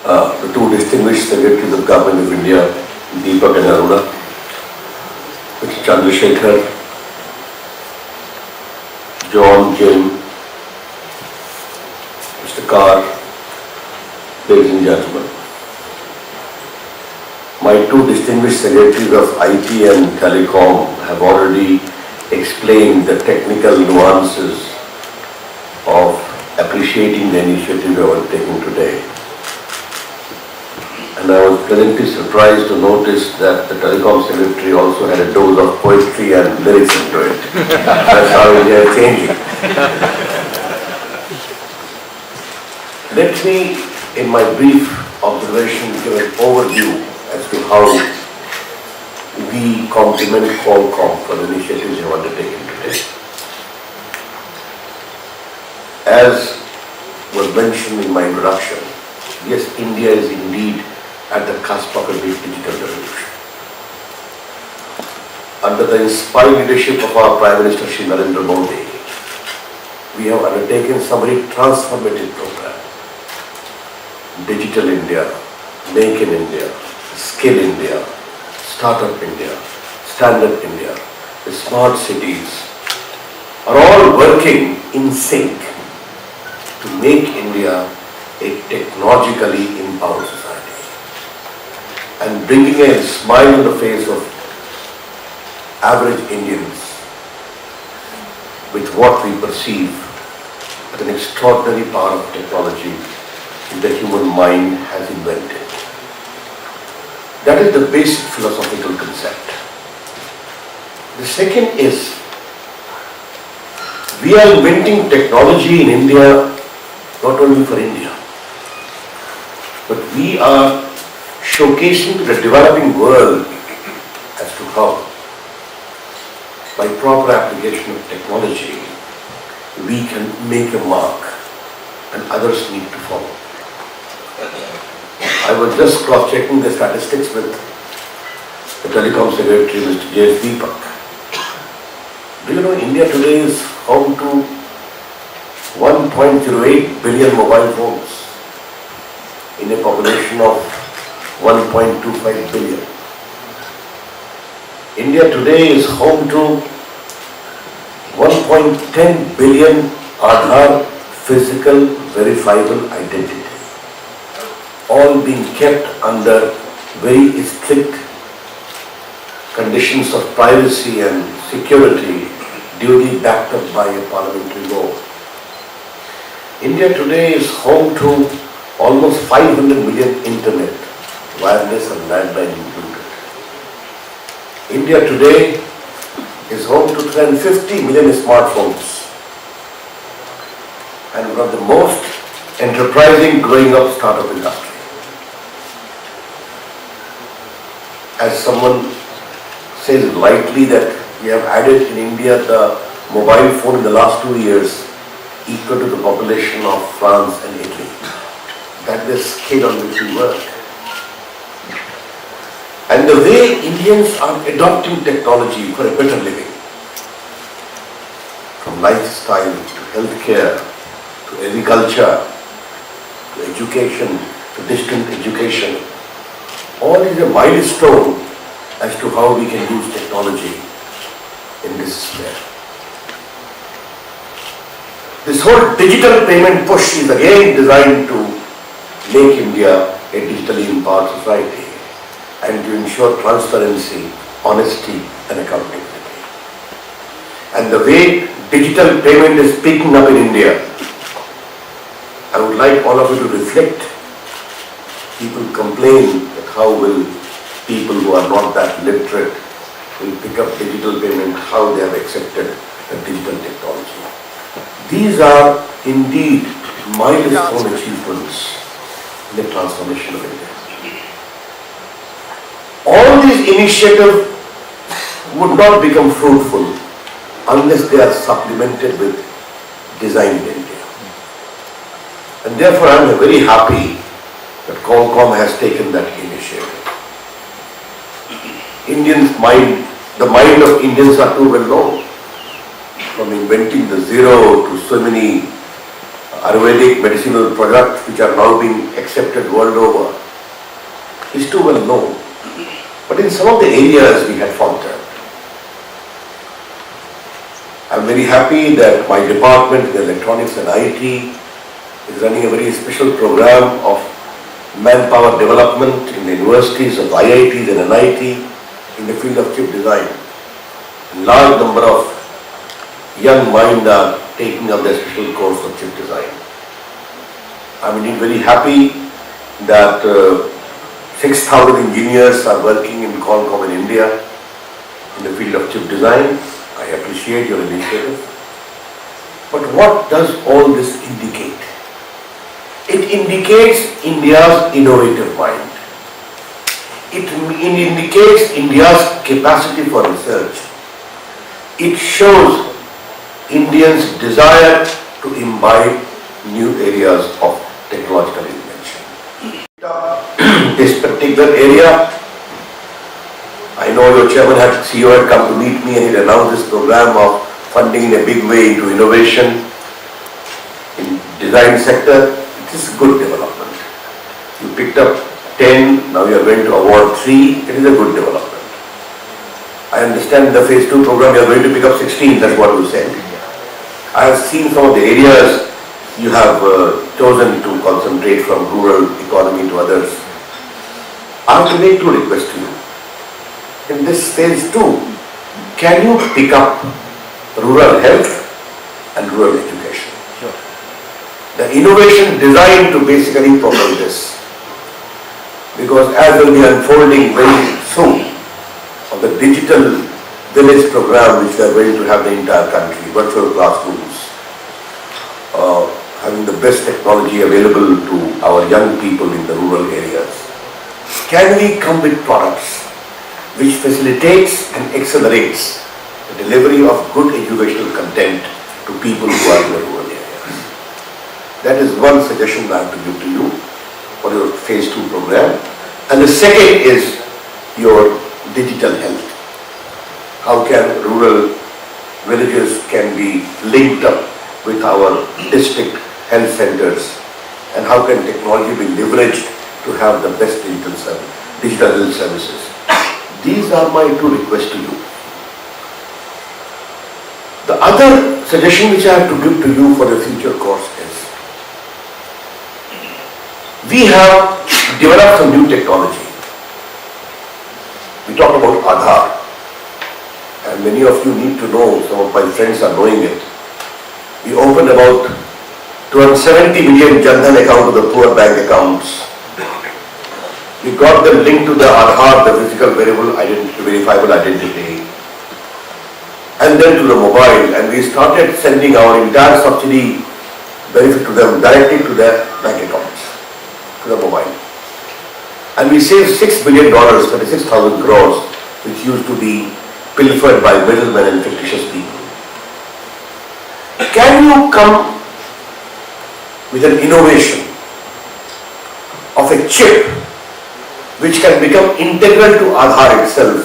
the two distinguished secretaries of Government of India, Deepak and Aruna, Mr. Chandrasekhar, John, Jim, Mr. Carr, ladies and gentlemen. My two distinguished secretaries of IT and Telecom have already explained the technical nuances of appreciating the initiative we are taking today. And I was pleasantly surprised to notice that the Telecom Secretary also had a dose of poetry and lyrics into it. That's how India is changing. Let me, in my brief observation, give an overview as to how we compliment Qualcomm for the initiatives we have undertaken today. As was mentioned in my introduction, yes, India is indeed at the cusp of a big digital revolution. Under the inspired leadership of our Prime Minister Shri Narendra Modi, we have undertaken some very transformative program. Digital India, Make in India, Skill India, Startup India, Stand Up India, the smart cities are all working in sync to make India a technologically empowered society and bringing a smile on the face of average Indians with what we perceive as an extraordinary power of technology the human mind has invented. That is the basic philosophical concept. The second is, we are inventing technology in India not only for India, but we are showcasing to the developing world as to how, by proper application of technology, we can make a mark and others need to follow. I was just cross-checking the statistics with the Telecom Secretary, Mr. J.S. Deepak. Do you know India today is home to 1.08 billion mobile phones in a population of 1.25 billion. India today is home to 1.10 billion Aadhaar physical verifiable identity, all being kept under very strict conditions of privacy and security, duly backed up by a parliamentary law. India today is home to almost 500 million internet, wireless and landline included. India today is home to 350 million smartphones and one of the most enterprising growing up startup industry. As someone says lightly that we have added in India the mobile phone in the last 2 years equal to the population of France and Italy. That is the scale on which we work. And the way Indians are adopting technology for a better living, from lifestyle to healthcare, to agriculture, to education, to distant education, all is a milestone as to how we can use technology in this sphere. This whole digital payment push is again designed to make India a digitally empowered society and to ensure transparency, honesty and accountability. And the way digital payment is picking up in India, I would like all of you to reflect. People complain that how will people who are not that literate will pick up digital payment, how they have accepted the digital technology. These are indeed milestone achievements in the transformation of India. All these initiatives would not become fruitful unless they are supplemented with design in India. And therefore I am very happy that Qualcomm has taken that initiative. The mind of Indians are too well known. From inventing the zero to so many Ayurvedic medicinal products which are now being accepted world over is too well known. But in some of the areas we had faltered. I'm very happy that my department, the Electronics and IT, is running a very special program of manpower development in the universities of IITs and NIT in the field of chip design. A large number of young minds are taking up their special course of chip design. I'm indeed very happy that 6,000 engineers are working in Qualcomm in India in the field of chip design. I appreciate your initiative. But what does all this indicate? It indicates India's innovative mind. It indicates India's capacity for research. It shows Indians' desire to imbibe new areas of technological invention. This particular area, I know your chairman CEO had come to meet me and he announced this program of funding in a big way into innovation in design sector. It is a good development. You picked up 10, now you are going to award 3. It is a good development. I understand in the phase 2 program you are going to pick up 16, that's what you said. I have seen some of the areas you have chosen to concentrate from rural economy to others. I have to make 2 requests to you. In this phase 2, can you pick up rural health and rural education? Sure. The innovation designed to basically propel this. Because as will be unfolding very soon of the digital village program which we are going to have the entire country, virtual classrooms, having the best technology available to our young people in the rural areas. Can we come with products which facilitates and accelerates the delivery of good educational content to people who are in the rural areas? That is one suggestion I have to give to you for your phase 2 program. And the second is your digital health. How can rural villages can be linked up with our district health centers, and how can technology be leveraged to have the best digital health services? These are my 2 requests to you. The other suggestion which I have to give to you for the future course is, we have developed some new technology. We talked about Aadhaar, and many of you need to know, some of my friends are knowing it. We opened about 270 million Jan Dhan account to the poor bank accounts. We got them linked to the Aadhaar, the physical verifiable identity, and then to the mobile, and we started sending our entire subsidy benefit to them directly to their bank accounts, to the mobile. And we saved $6 billion, 36,000 crores, which used to be pilfered by middlemen and fictitious people. Can you come with an innovation of a chip which can become integral to Aadhaar itself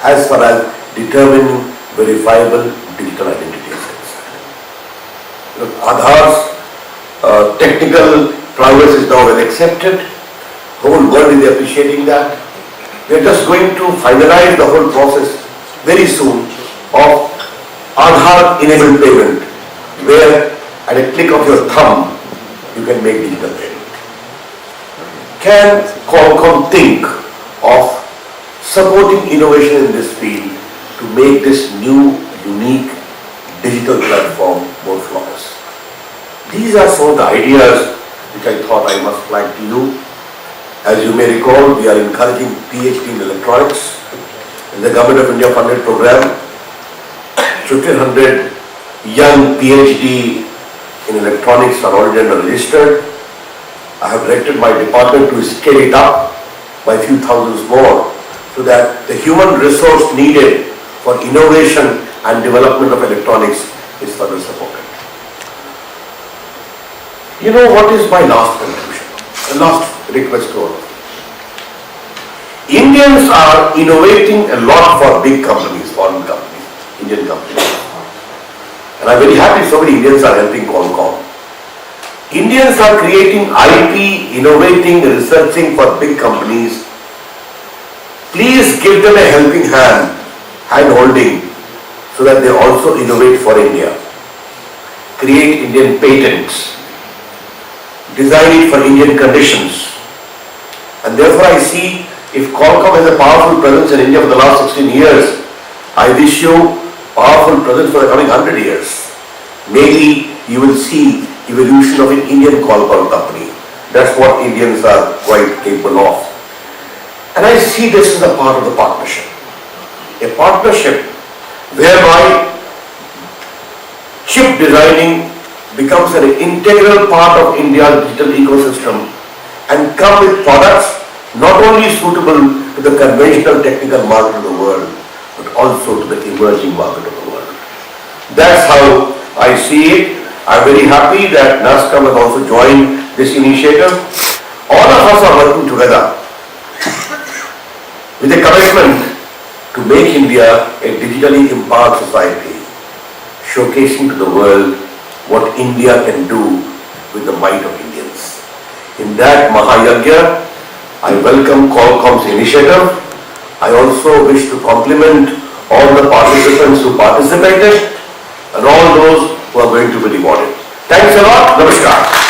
as far as determining verifiable digital identity is concerned? Aadhaar's technical prowess is now well accepted. The whole world is appreciating that. We are just going to finalize the whole process very soon of Aadhaar enabled payment, where at a click of your thumb you can make digital payment. Can Qualcomm think of supporting innovation in this field to make this new, unique digital platform more flawless? These are some of the ideas which I thought I must flag to you. As you may recall, we are encouraging PhD in electronics in the Government of India funded program. 1,500 young PhD in electronics are already registered. I have directed my department to scale it up by a few thousands more so that the human resource needed for innovation and development of electronics is further supported. You know what is my last conclusion, last request to all of you? Indians are innovating a lot for big companies, foreign companies, Indian companies. And I'm very happy so many Indians are helping Qualcomm. Indians are creating IP, innovating, researching for big companies. Please give them a helping hand holding, so that they also innovate for India. Create Indian patents, design it for Indian conditions. And therefore I see, if Qualcomm has a powerful presence in India for the last 16 years, I wish you powerful presence for the coming 100 years. Maybe you will see evolution of an Indian Qualcomm company. That's what Indians are quite capable of. And I see this as a part of the partnership. A partnership whereby chip designing becomes an integral part of India's digital ecosystem and come with products not only suitable to the conventional technical market of the world, but also to the emerging market of the world. That's how I see it. I'm very happy that NASCOM has also joined this initiative. All of us are working together with a commitment to make India a digitally empowered society, showcasing to the world what India can do with the might of Indians. In that Mahayagya, I welcome Qualcomm's initiative. I also wish to compliment all the participants who participated and all those who are going to be rewarded. Thanks a lot. Namaskar.